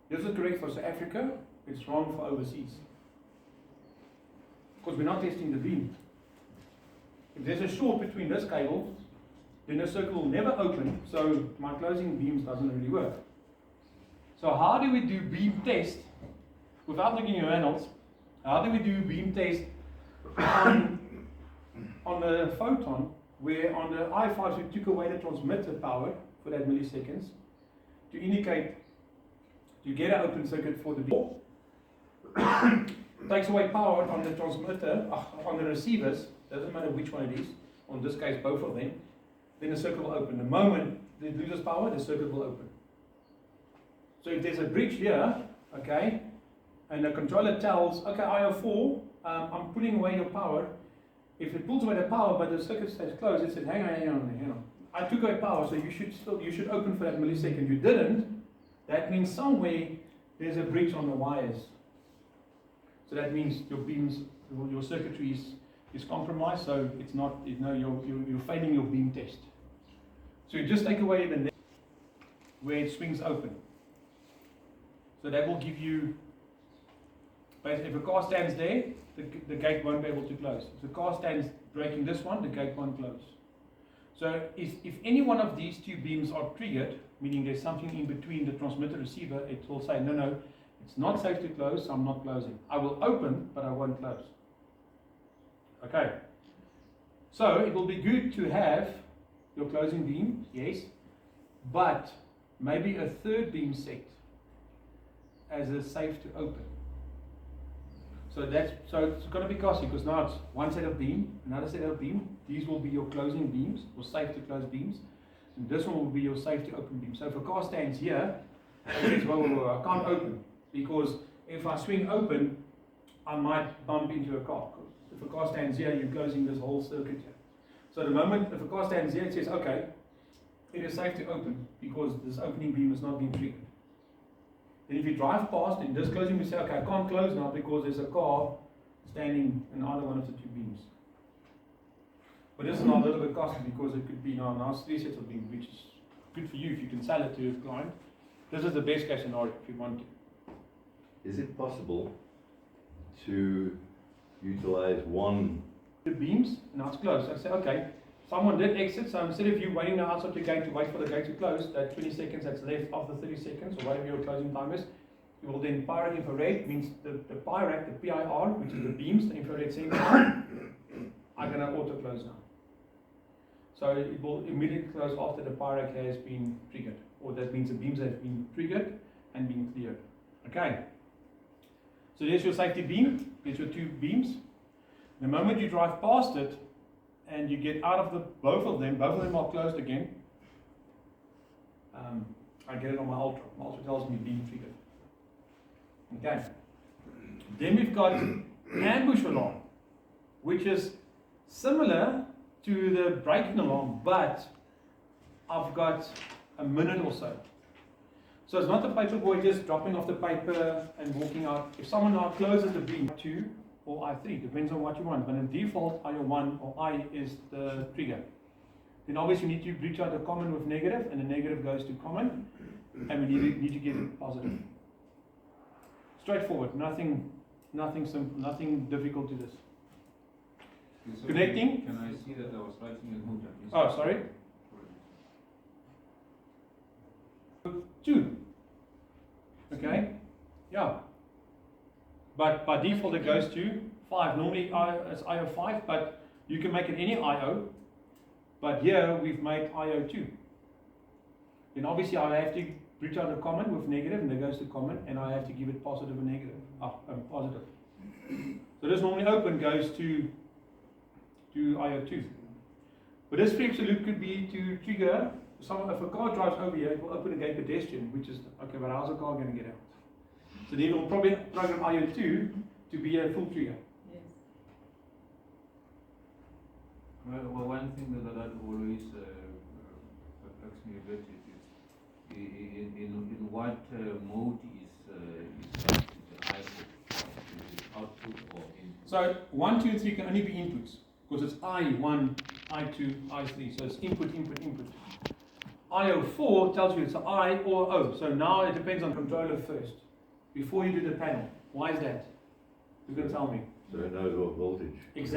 This is correct for South Africa, it's wrong for overseas. Because we're not testing the beam. If there's a short between this cable, then the circuit will never open, so my closing beams doesn't really work. So how do we do beam test without looking at manuals? How do we do beam test on the photon, where on the I5s we took away the transmitter power for that milliseconds to indicate to get an open circuit for the beam. Takes away power on the transmitter, on the receivers, doesn't matter which one it is, in this case both of them, then the circuit will open. The moment it loses power, the circuit will open. So if there's a bridge here, okay, and the controller tells, okay, IO4, I'm pulling away your power. If it pulls away the power but the circuit stays closed, it says, hang on. I took away power, so you should open for that millisecond. You didn't. That means somewhere there's a bridge on the wires. So that means your beams, your circuitry is compromised. So it's not, you're failing your beam test. So you just take away the net where it swings open. So that will give you. If a car stands there, the gate won't be able to close. If the car stands breaking this one, the gate won't close. So if any one of these two beams are triggered, meaning there's something in between the transmitter receiver, it will say, no, it's not safe to close, so I'm not closing. I will open, but I won't close. Okay. So it will be good to have your closing beam, yes, but maybe a third beam set as a safe to open. So it's going to be costly, because now it's one set of beam, another set of beam. These will be your closing beams, or safe to close beams. And this one will be your safe to open beam. So if a car stands here, and says, well, I can't open, because if I swing open, I might bump into a car. If a car stands here, you're closing this whole circuit here. So the moment, if a car stands here, it says, okay, it is safe to open, because this opening beam has not been triggered. Then if you drive past in this closing, we say, okay, I can't close now because there's a car standing in either one of the two beams. But this is now a little bit costly, because it could be now 3 sets of beams, which is good for you if you can sell it to a client. This is the best case scenario if you want to. Is it possible to utilize one? The beams, now it's closed. I say, okay, someone did exit, so instead of you waiting outside the gate to wait for the gate to close, that 20 seconds that's left of the 30 seconds, or whatever your closing time is, you will then PIRAC infrared, means the PIRAC, the PIR, which is the beams, the infrared sensor, are going to auto close now. So it will immediately close after the PIRAC has been triggered, or that means the beams have been triggered and been cleared. Okay. So there's your safety beam, there's your two beams. The moment you drive past it, and you get out of both of them are closed again. I get it on my Ultra. My Ultra tells me beam triggered. Okay. Then we've got ambush alarm, which is similar to the braking alarm, but I've got a minute or so. So it's not the paper boy just dropping off the paper and walking out. If someone now closes the beam, 2 or I3, depends on what you want. But in default, IO1 or I is the trigger. Then obviously you need to reach out the common with negative, and the negative goes to common, and we need to get it positive. Straightforward, nothing simple, nothing difficult to this. So Connecting. Can I see that I was writing a note? Oh, sorry. 2. Okay. Yeah. But by default it goes to 5. Normally it's IO5, but you can make it any IO. But here we've made IO2. Then obviously I have to reach out a common with negative, and it goes to common, and I have to give it positive and negative. Positive. So this normally open goes to IO2. But this free loop could be to trigger. If a car drives over here, it will open a gate pedestrian, which is, okay, but how's the car going to get out? So then it will probably program IO2 to be a full trigger. Yes. Well, one thing that always perplexes me a bit is in what mode is the output or input? So 1, 2, and 3 can only be inputs, because it's I1, I2, I3. So it's input, input, input. IO4 tells you it's an I or O. So now it depends on controller first, before you do the panel. Why is that? You can tell me. So it knows what voltage. Exactly.